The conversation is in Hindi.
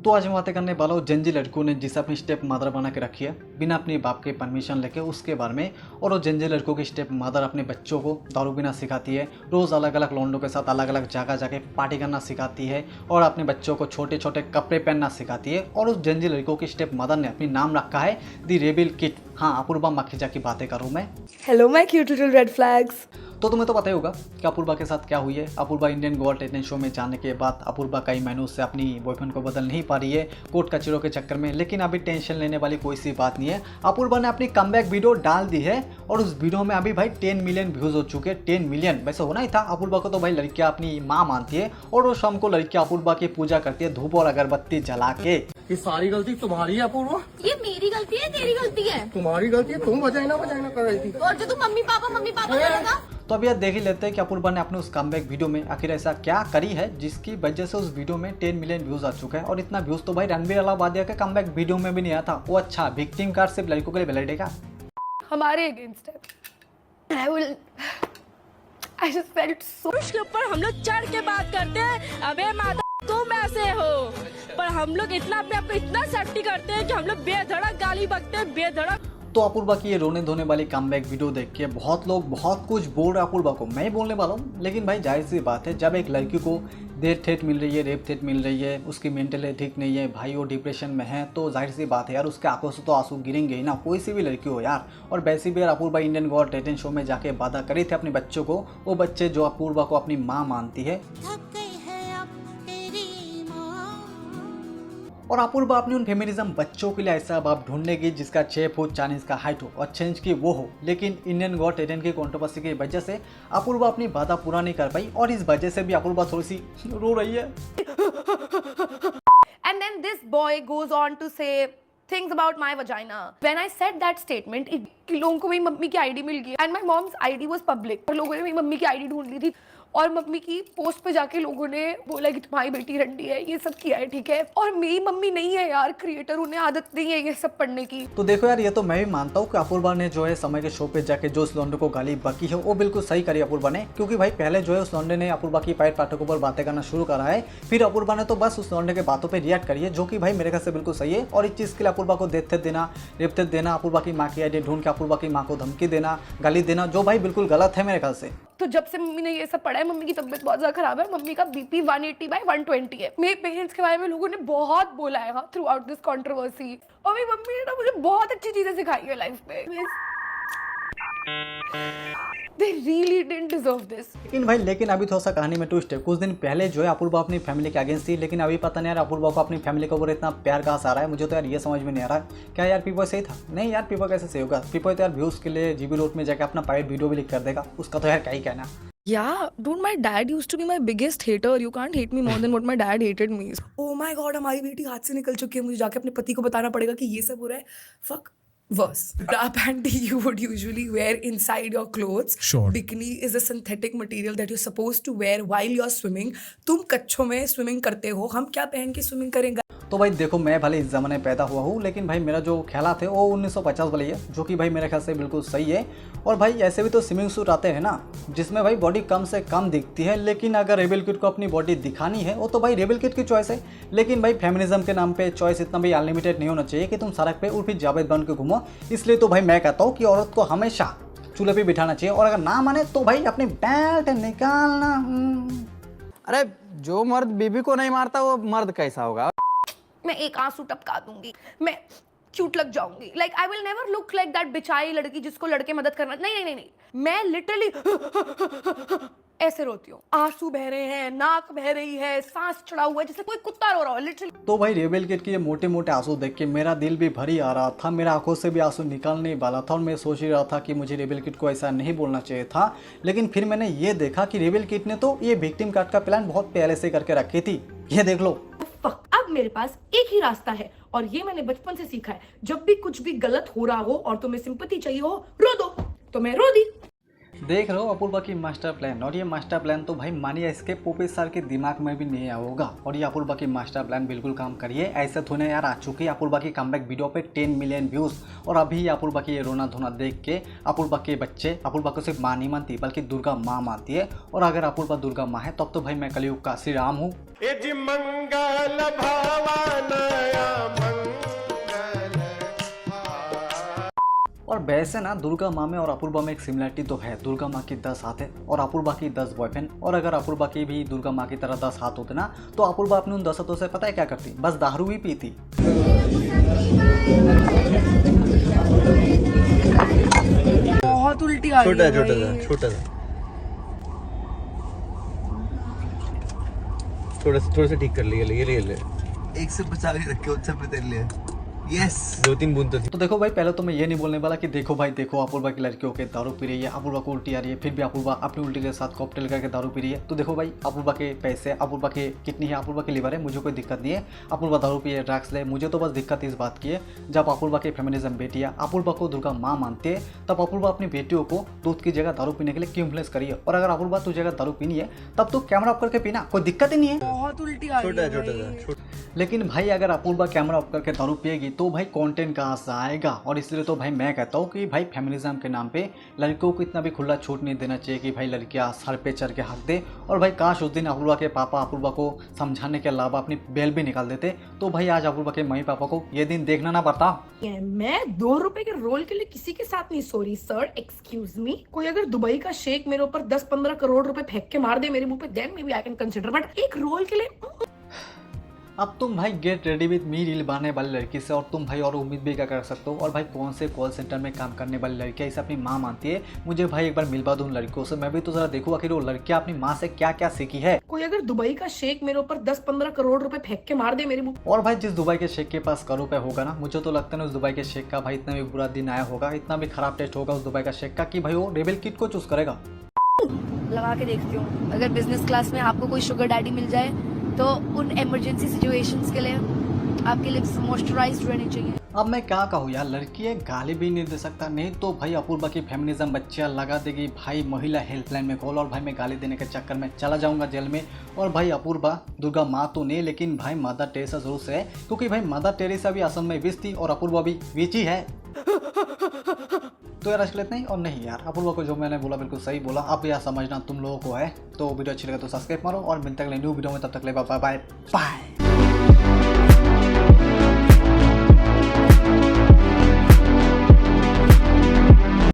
तो आज हम बातें करने वाला हूँ जंजी लड़कों ने जिसे अपनी स्टेप मदर बना के रखी है बिना अपने बाप के परमिशन लेके उसके बारे में। और वो जंजी लड़कों की स्टेप मदर अपने बच्चों को दारू पीना सिखाती है, रोज़ अलग अलग लौंडों के साथ अलग अलग जगह जाके पार्टी करना सिखाती है और अपने बच्चों को छोटे छोटे कपड़े पहनना सिखाती है। और उस जंजी लड़कों की स्टेप मदर ने अपनी नाम रखा है दी रेबेल किड। हाँ, अपूर्वा मखीजा की बातें करूँ मैं। Hello my cute little red flags. तो तुम्हें तो पता ही होगा कि अपूर्वा के साथ क्या हुई है। Apoorva Indian got talent show में जाने के बाद अपूर्वा कई महीनों से अपनी बॉयफ्रेंड को बदल नहीं पा रही है कोर्ट कचरों के चक्कर में। लेकिन अभी टेंशन लेने वाली कोई सी बात नहीं है। अपूर्वा ने अपनी कमबैक वीडियो डाल दी है और उस वीडियो में अभी भाई 10 मिलियन व्यूज हो चुके हैं। 10 मिलियन वैसे होना ही था। अपूर्वा को तो भाई लड़कियां अपनी माँ मानती है और वो शाम को लड़कियां अपूर्वा की पूजा करती है धूप और अगरबत्ती जला के। ये सारी गलती तुम्हारी है अपूर्वा। ये मेरी गलती है, तेरी गलती है। तुम्हारी गलती है, तुम बजाना कर रही थी। और जो तुम मम्मी पापा करेगा। तो अभी यार देख ही लेते हैं कि अपूर्वा ने अपने उस कमबैक वीडियो में आखिर ऐसा क्या करी है जिसकी वजह से उस वीडियो में 10 मिलियन व्यूज आ चुका है। और इतना व्यूज तो भाई रणबीर अलाहाबादिया के कमबैक वीडियो में भी नहीं आया था। वो अच्छा विक्टिम कार्ड सिर्फ लड़कों के लिए वैलिड है। हमारे अगेंस्ट है। I just felt so उसके ऊपर हम लोग चढ़ के बात करते हैं। अबे माता तुम ऐसे हो, पर हम लोग इतना अपने आप को इतना सेफ्टी करते हैं कि हम लोग बेधड़क गाली बकते हैं, बेधड़क। तो अपूर्वा की ये रोने धोने वाली कमबैक वीडियो देख के बहुत लोग बहुत कुछ बोल रहे हैं अपूर्वा को। मैं ही बोलने वाला हूँ। लेकिन भाई जाहिर सी बात है, जब एक लड़की को देर थेट मिल रही है, रेप थेट मिल रही है, उसकी मेंटल ठीक नहीं है, भाई वो डिप्रेशन में है, तो जाहिर सी बात है यार उसके आंखों से तो आंसू गिरेंगे ही ना, कोई सी भी लड़की हो यार। और वैसे भी यार Apoorva Indian got talent show में जाके वादा करी थी अपने बच्चों को, वो बच्चे जो अपूर्वा को अपनी माँ मानती है। और अपूर्वा अपनी उन फेमिनिज्म बच्चों के लिए ऐसा बाप ढूंढेगी जिसका 6 फुट 4 इंच का हाइट हो और 6 इंच की वो हो। लेकिन इंडियन गॉट टैलेंट की कंट्रोवर्सी की वजह से अपूर्वा अपनी वादा पूरा नहीं कर पाई और इस वजह से भी अपूर्वा थोड़ी सी रो रही है। and then this boy goes on to say things about my vagina. When I said that statement, कि लोगों को मेरी मम्मी की आईडी मिल गई and my mom's ID was public। और लोगों ने मेरी मम्मी की आईडी ढूंढ ली थी और मम्मी की पोस्ट पे जाके लोगों ने बोला कि तुम्हारी बेटी रंडी है, ये सब किया है, ठीक है। और मेरी मम्मी नहीं है यार क्रिएटर, उन्हें आदत नहीं है ये सब पढ़ने की। तो देखो यार, ये तो मैं भी मानता हूँ कि अपूर्वा ने जो है समय के शो पे जाके जो उस लौंडे को गाली बकी है वो बिल्कुल सही करी अपूर्वा ने। क्योंकि भाई पहले जो है उस लौंडे ने अपूर्वा की पैर पाटों के ऊपर बातें करना शुरू करा है, फिर अपूर्वा ने तो बस उस लौंडे के बातों पर रिएक्ट करी है, जो कि भाई मेरे ख्याल से बिल्कुल सही है। और इस चीज़ के लिए अपूर्वा को देते देना, रेपते देना, अपूर्वा की माँ की आईडी ढूंढ के अपूर्वा की माँ को धमकी देना, गाली देना, जो भाई बिल्कुल गलत है मेरे ख्याल से। तो जब से मम्मी ने ये सब पढ़ा है, मम्मी की तबीयत बहुत ज्यादा खराब है। मम्मी का बीपी 180/120 है। मेरे पेरेंट्स के बारे में लोगों ने बहुत बोला है थ्रू आउट दिस कंट्रोवर्सी। और मेरी मम्मी ने ना मुझे बहुत अच्छी चीजें सिखाई है लाइफ में। They really didn't deserve this. लेकिन अभी थोड़ा सा कहानी में ट्विस्ट है। कुछ दिन पहले जो है अपूर्वा अपनी फैमिली के अगेंस्ट थी, लेकिन अभी पता नहीं यार अपूर्वा को अपनी फैमिली के ऊपर इतना प्यार कहाँ से आ रहा है। मुझे तो यार ये समझ में नहीं आ रहा है। क्या यार पीपल सही था? नहीं यार, पीपल कैसे सही होगा? पीपल तो यार व्यूज के लिए जीबी रोड में जाकर अपना प्राइवेट वीडियो भी लिख कर देगा, उसका तो यार क्या ही कहना। Yeah, dude, my dad used to be my biggest hater. You can't hate me more than what my dad hated me. Oh my God, हमारी बेटी हाथ से निकल चुकी है, मुझे जाके अपने पति को बताना पड़ेगा कि ये सब हो रहा है। Fuck. Worse. Bra panty you would usually wear inside your clothes. Sure. Bikini is a synthetic material that you're supposed to wear while you're swimming. तुम कच्छों में स्विमिंग करते हो, हम क्या पहन के स्विमिंग करेंगे? तो भाई देखो, मैं भले इस ज़माने में पैदा हुआ हूँ, लेकिन भाई मेरा जो ख्यालात है वो 1950 वाली है, जो कि भाई मेरे ख्याल से बिल्कुल सही है। और भाई ऐसे भी तो स्विमिंग सूट आते हैं ना जिसमें भाई बॉडी कम से कम दिखती है। लेकिन अगर रेबेल किड को अपनी बॉडी दिखानी है वो तो भाई रेबेल किड की चॉइस है। लेकिन भाई फेमिनिज्म के नाम पे चॉइस इतना भी अनलिमिटेड नहीं होना चाहिए कि तुम सड़क पे उर्फी जावेद बन के घूमो। इसलिए तो भाई मैं कहता हूँ कि औरत को हमेशा चूल्हे पे बिठाना चाहिए और अगर ना माने तो भाई अपनी बेल्ट निकालना। अरे जो मर्द बीबी को नहीं मारता वो मर्द कैसा होगा? मैं एक आंसू टपका दूंगी, मैं क्यूट लग जाऊंगी। Like I will never look like that बेचारी लड़की जिसको लड़के मदद करना। नहीं नहीं नहीं नहीं, मैं लिटरली ऐसे रोती हूँ। आंसू बह रहे हैं, नाक बह रही है, सांस चढ़ा हुआ है, जैसे कोई कुत्ता रो रहा हो लिटरली। तो भाई रेबेल किड के ये मोटे मोटे आंसू देख के मेरा दिल भी भरी आ रहा था, मेरा आंखों से भी आंसू निकलने वाला था और मैं सोच ही रहा था कि मुझे रेबेल किड को ऐसा नहीं बोलना चाहिए था। लेकिन फिर मैंने ये देखा कि रेबेल किड ने तो ये विक्टिम कार्ड का प्लान बहुत पहले से करके रखी थी। ये देख लो। अब मेरे पास एक ही रास्ता है और ये मैंने बचपन से सीखा है। जब भी कुछ भी गलत हो रहा हो और तुम्हें सिंपैथी चाहिए हो, रो दो। तो मैं रो दी। देख रहे हो अपूर्वा की मास्टर प्लान, और ये मास्टर प्लान तो भाई मानिए इसके पोपी सर के दिमाग में भी नहीं आया होगा, और ये अपूर्वा की मास्टर प्लान बिल्कुल काम करिए। ऐसे थोड़े यार आ चुकी है अपूर्वा की कमबैक वीडियो पे 10 मिलियन व्यूज़, और अभी अपूर्वा की ये रोना धोना देख के अपूर्वा के बच्चे अपूर्वा को सिर्फ माँ नहीं मानती बल्कि दुर्गा माँ मानती है। और अगर अपूर्वा दुर्गा माँ है तब तो भाई मैं कलयुग का श्री राम हूँ। और वैसे ना दुर्गा माँ में और अपूर्वा में एक सिमिलरिटी तो है, दुर्गा माँ की 10 हाथ है और अपूर्वा की 10 बॉयफ्रेंड। और अगर अपूर्वा की भी दुर्गा माँ की तरह 10 हाथ होते ना तो अपूर्वा अपने उन 10 हाथों से पता है क्या करती, बस दारू ही पीती। बहुत उल्टी आ रही है। छोटा सा थोड़ा सा ठीक कर लिए ले 150 ही रखे उससे पे तेरे लिए। यस 2-3 बूंद तो थी। तो देखो भाई पहले तो मैं ये नहीं बोलने वाला कि देखो भाई देखो अपूर्वा की लड़कियों के दारू पी रही है, अपूर्वा को उल्टी आ रही है, फिर भी अपूर्वा अपनी उल्टी के साथ कॉकटेल करके दारू पी रही है। तो देखो भाई अपूर्वा के पैसे, अपूर्वा के किडनी है, अपूर्वा की लिवर है, मुझे कोई दिक्कत नहीं है। अपूर्वा दारू पिए, ड्रग्स ले, मुझे तो बस दिक्कत इस बात की है जब अपूर्वा की फेमिनिज्म बेटी है, अपूर्वा को दुर्गा माँ मानती है, तब अपूर्वा अपनी बेटियों को दूध की जगह दारू पीने के लिए क्यों इन्फ्लुएंस करिए। और अगर अपूर्वा तुझे अगर दारू पीनी है तब तो कैमरा ऑफ करके पीना, कोई दिक्कत ही नहीं है। बहुत उल्टी आ रही है। लेकिन भाई अगर अपूर्वा कैमरा ऑफ करके दारू पिएगी तो भाई कंटेंट कहाँ से आएगा। और इसलिए तो भाई मैं कहता हूँ कि भाई फेमिनिज्म के नाम पे लड़कियों को इतना भी खुला छूट नहीं देना चाहिए कि भाई लड़कियाँ सर पे चढ़ के हक दे। और भाई काश उस दिन अपूर्वा के पापा अपूर्वा को समझाने के अलावा अपनी बेल भी निकाल देते तो भाई आज अपूर्वा के मम्मी पापा को ये दिन देखना ना पड़ता। मैं 2 रुपए के रोल के लिए किसी के साथ नहीं सो रही सर, एक्सक्यूज मी। कोई अगर दुबई का शेख मेरे ऊपर 10-15 करोड़ रुपए फेंक के मार दे मेरे मुंह पे, then may be I can consider, but एक रोल के लिए। अब तुम भाई get ready with me reel बनाने वाली लड़की से और तुम भाई और उम्मीद भी क्या कर सकते हो। और भाई कौन से कॉल सेंटर में काम करने वाली लड़कियाँ इसे अपनी माँ मानती है, मुझे भाई एक बार मिलवा दो उन लड़कियों से, मैं भी तो जरा देखूँ आखिर वो लड़कियाँ अपनी माँ से क्या क्या सीखी है। कोई अगर दुबई का शेख मेरे ऊपर 10-15 करोड़ रुपए फेंक के मार दे मेरे मुंह। और भाई जिस दुबई के शेख के पास करोड़ रुपए होगा ना, मुझे तो लगता है ना उस दुबई के शेख का भाई इतना भी बुरा दिन आया होगा, इतना भी खराब टेस्ट होगा उस दुबई का शेख का कि भाई वो रेबल किट को चूज करेगा। लगा के देखती हूँ, अगर बिजनेस क्लास में आपको कोई शुगर डैडी मिल जाए तो उन इमरजेंसी सिचुएशंस के लिए आपके लिप्स मॉइस्चराइज्ड रहने चाहिए। अब मैं क्या कहूँ यार, लड़की है गाली भी नहीं दे सकता, नहीं तो भाई अपूर्वा की फेमिनिज्म बच्चियाँ लगा देगी भाई महिला हेल्पलाइन में कॉल, और भाई मैं गाली देने के चक्कर में चला जाऊंगा जेल में। और भाई अपूर्वा दुर्गा माँ तो नहीं लेकिन भाई मदर टेरेसा जरूर से है, क्योंकि भाई मदर टेरेसा भी असम में विच थी और अपूर्वा भी विच ही है। तो यार आज के लिए इतना ही। और नहीं यार अपूर्वा को जो मैंने बोला बिल्कुल सही बोला, अब यार समझना तुम लोगों को है। तो वीडियो अच्छी लगे तो सब्सक्राइब मारो और मिलते अगले न्यू वीडियो में, तब तक ले बाय बाय बाय।